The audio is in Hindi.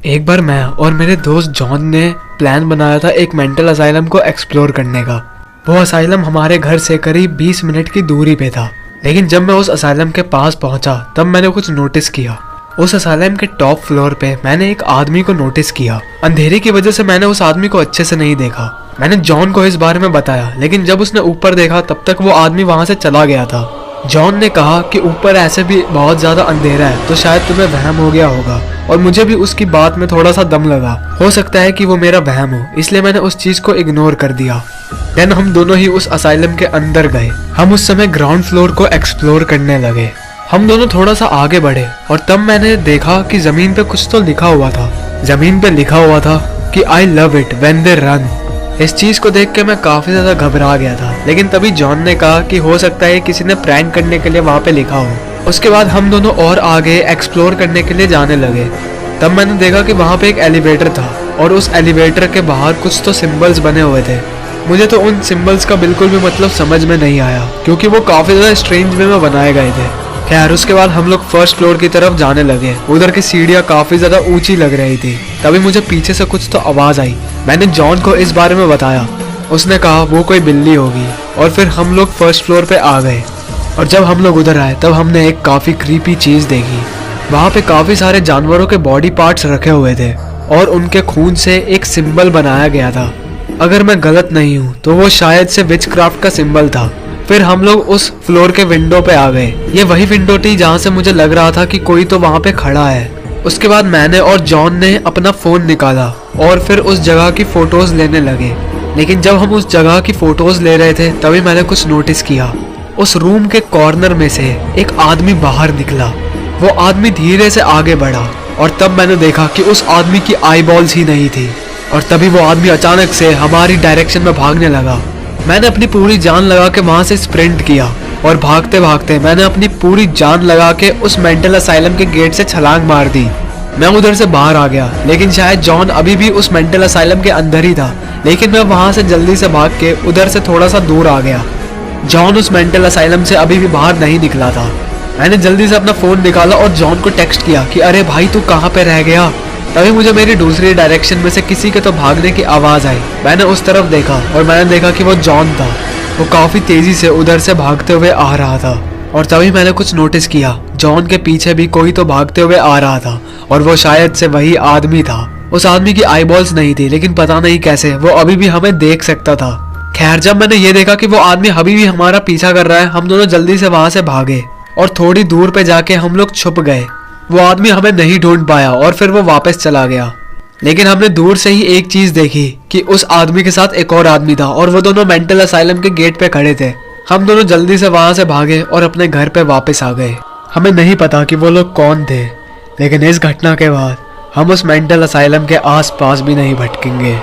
एक बार मैं और मेरे दोस्त जॉन ने प्लान बनाया था एक मेंटल असाइलम को एक्सप्लोर करने का। वो असाइलम हमारे घर से करीब 20 मिनट की दूरी पे था। लेकिन जब मैं उस असाइलम के पास पहुंचा तब मैंने कुछ नोटिस किया। उस असाइलम के टॉप फ्लोर पे मैंने एक आदमी को नोटिस किया। अंधेरे की वजह से मैंने उस आदमी को अच्छे से नहीं देखा। मैंने जॉन को इस बारे में बताया, लेकिन जब उसने ऊपर देखा तब तक वो आदमी वहां से चला गया था। जॉन ने कहा कि ऊपर ऐसे भी बहुत ज्यादा अंधेरा है तो शायद तुम्हें वहम हो गया होगा, और मुझे भी उसकी बात में थोड़ा सा दम लगा। हो सकता है कि वो मेरा वहम हो, इसलिए मैंने उस चीज को इग्नोर कर दिया। देन हम दोनों ही उस असाइलम के अंदर गए। हम उस समय ग्राउंड फ्लोर को एक्सप्लोर करने लगे। हम दोनों थोड़ा सा आगे बढ़े और तब मैंने देखा कि जमीन पे कुछ तो लिखा हुआ था। जमीन पे लिखा हुआ था कि I love it when they run. इस चीज को देख के मैं काफी ज्यादा घबरा गया था, लेकिन तभी जॉन ने कहा कि हो सकता है किसी ने प्रैंक करने के लिए वहां पे लिखा हो। उसके बाद हम दोनों और आगे एक्सप्लोर करने के लिए जाने लगे। तब मैंने देखा कि वहां पे एक एलिवेटर था और उस एलिवेटर के बाहर कुछ तो सिंबल्स बने हुए थे। मुझे तो उन सिंबल्स का बिल्कुल भी मतलब समझ में नहीं आया, क्योंकि वो काफी ज्यादा स्ट्रेंज वे में बनाए गए थे। खैर, उसके बाद हम लोग फर्स्ट फ्लोर की तरफ जाने लगे। उधर की सीढ़ियाँ काफी ज्यादा ऊंची लग रही थी। तभी मुझे पीछे से कुछ तो आवाज आई। मैंने जॉन को इस बारे में बताया। उसने कहा वो कोई बिल्ली होगी, और फिर हम लोग फर्स्ट फ्लोर पे आ गए। और जब हम लोग उधर आए तब हमने एक काफी क्रीपी चीज देखी। वहाँ पे काफी सारे जानवरों के बॉडी पार्ट्स रखे हुए थे और उनके खून से एक सिंबल बनाया गया था। अगर मैं गलत नहीं हूँ तो वो शायद से विचक्राफ्ट का सिंबल था। फिर हम लोग उस फ्लोर के विंडो पे आ गए। ये वही विंडो थी जहाँ से मुझे लग रहा था कि कोई तो वहाँ पे खड़ा है। उसके बाद मैंने और जॉन ने अपना फोन निकाला और फिर उस जगह की फोटोज लेने लगे। लेकिन जब हम उस जगह की फोटोज ले रहे थे तभी मैंने कुछ नोटिस किया। उस रूम के कॉर्नर में से एक आदमी बाहर निकला। वो आदमी धीरे से आगे बढ़ा और तब मैंने देखा कि उस आदमी की आईबॉल्स ही नहीं थी। और तभी वो आदमी अचानक से हमारी डायरेक्शन में भागने लगा। मैंने अपनी पूरी जान लगा के वहां से स्प्रिंट किया और भागते भागते मैंने अपनी पूरी जान लगा के उस मेंटल असाइलम के गेट से छलांग मार दी। मैं उधर से बाहर आ गया, लेकिन शायद जॉन अभी भी उस मेंटल असाइलम के अंदर ही था। लेकिन मैं वहां से जल्दी से भाग के उधर से थोड़ा सा दूर आ गया। जॉन उस मेंटल असाइलम से अभी भी बाहर नहीं निकला था। मैंने जल्दी से अपना फोन निकाला और जॉन को टेक्स्ट किया कि अरे भाई, तू कहाँ पे रह गया। तभी मुझे मेरी दूसरी डायरेक्शन में से किसी के तो भागने की आवाज आई। मैंने उस तरफ देखा और मैंने देखा कि वो जॉन था। वो काफी तेजी से उधर से भागते हुए आ रहा था। और तभी मैंने कुछ नोटिस किया, जॉन के पीछे भी कोई तो भागते हुए आ रहा था और वो शायद से वही आदमी था। उस आदमी की आईबॉल्स नहीं थी, लेकिन पता नहीं कैसे वो अभी भी हमें देख सकता था। खैर, जब मैंने ये देखा कि वो आदमी अभी भी हमारा पीछा कर रहा है, हम दोनों जल्दी से वहां से भागे और थोड़ी दूर पे जाके हम लोग छुप गए। वो आदमी हमें नहीं ढूंढ पाया और फिर वो वापस चला गया। लेकिन हमने दूर से ही एक चीज देखी कि उस आदमी के साथ एक और आदमी था और वो दोनों मेंटल असाइलम के गेट पे खड़े थे। हम दोनों जल्दी से वहां से भागे और अपने घर पे वापस आ गए। हमें नहीं पता कि वो लोग कौन थे, लेकिन इस घटना के बाद हम उस मेंटल असाइलम के आस पास भी नहीं भटकेंगे।